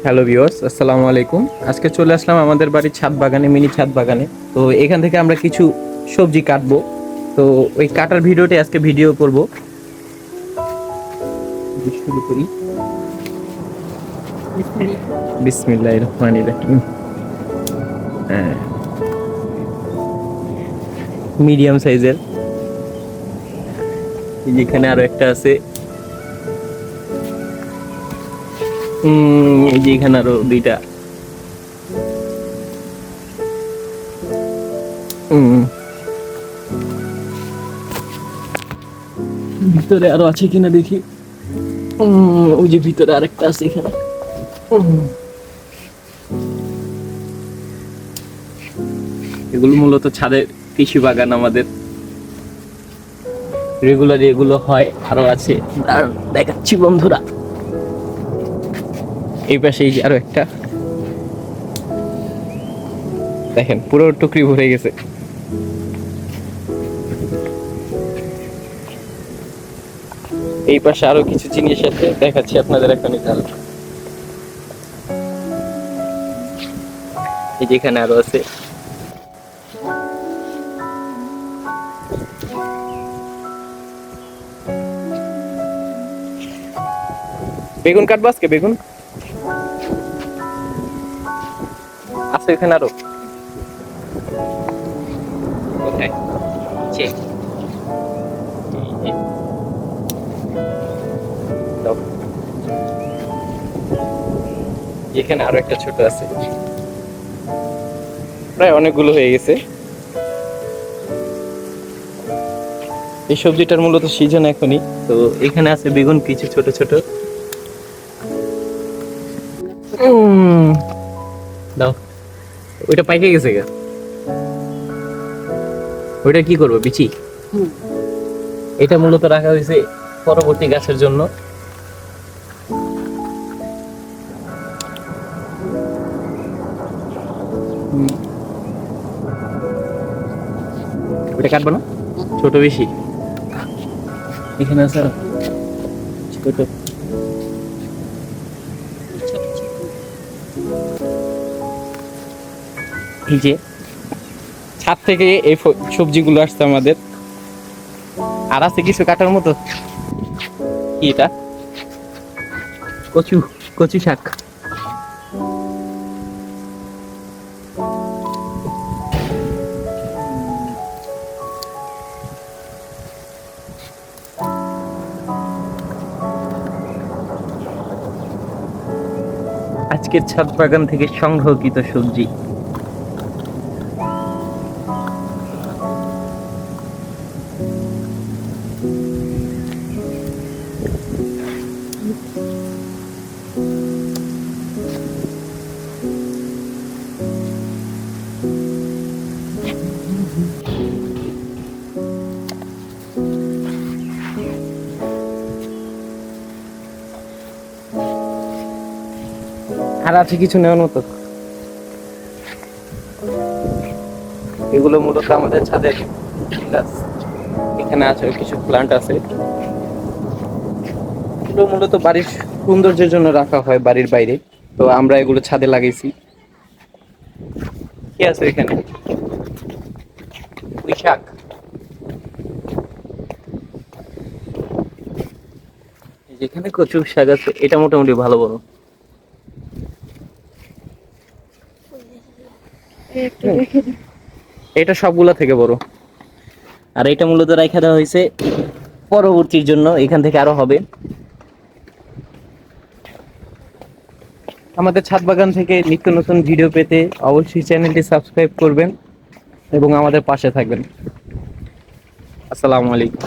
Hello viewers, আসসালামু আলাইকুম। আজকে চলে আসলাম আমাদের বাড়ির ছাদ বাগানে, মিনি ছাদ বাগানে। তো এখান থেকে আমরা কিছু সবজি কাটবো। তো ওই কাটার ভিডিওটি আজকে ভিডিও করব। শুরু করি। বিসমিল্লাহির রহমানির রহিম। হ্যাঁ, মিডিয়াম সাইজের। যেখানে আরো একটা আছে। এই যে এখানে আরো দুইটা। ভিতরে আরো আছে কিনা দেখি। ওই যে ভিতরে আরেকটা আছে এখানে। এগুলো মূলত ছাদের কৃষি বাগান আমাদের, রেগুলার এগুলো হয়। আরো আছে, আর দেখাচ্ছি বন্ধুরা। এই পাশে এই যে আরো একটা, দেখেন পুরো টুকরি ভরে গেছে। এই পাশে আরো কিছু জিনিস আছে, দেখাচ্ছি আপনাদের এখন। এই যে এখানে আরো আছে। বেগুন কাটবো আজকে, বেগুন আছে এখানে আরো। কোথায়? চেক। এখানে আরো একটা ছোট আছে, প্রায় অনেকগুলো হয়ে গেছে। এই সবজিটার মূলত সিজন এখনই। তো এখানে আছে বেগুন কিছু ছোট ছোট। দাও, ওইটা পাইকে গেছে গা। ওইটা কি করবো, বিচি? এটা মূলত রাখা হয়েছে পরবর্তী গাছের জন্য। ওইটা কাটবো না, ছোট বেশি। এখানে আছে ছোট। এই যে ছাদ থেকে এই সবজিগুলো আসছে আমাদের। আর আছে কিছু কাটার মতো। কি এটা? কচু, কচু শাক। আজকের ছাদ বাগান থেকে সংগ্রহকৃত সবজি। আর আছে কিছু নেওয়ার মতো। এগুলো মূলত আমাদের ছাদের গাছ। এখানে আছে কিছু প্লান্ট আছে। এগুলো মূলত বাড়ির সৌন্দর্যের জন্য রাখা হয় বাড়ির বাইরে। তো আমরা এগুলো ছাদে লাগাইছি। কি আছে এখানে? পুঁই শাক। যেখানে কচু শাক আছে, এটা মোটামুটি ভালো বড়। এটা সবগুলা থেকে বড়। আর এটা মূলত রাখা দেওয়া হয়েছে পরবর্তীর জন্য, এখান থেকে আরো হবে। আমাদের ছাদ বাগান থেকে নিত্য নতুন ভিডিও পেতে অবশ্যই চ্যানেলটি সাবস্ক্রাইব করবেন এবং আমাদের পাশে থাকবেন। আসসালামু আলাইকুম।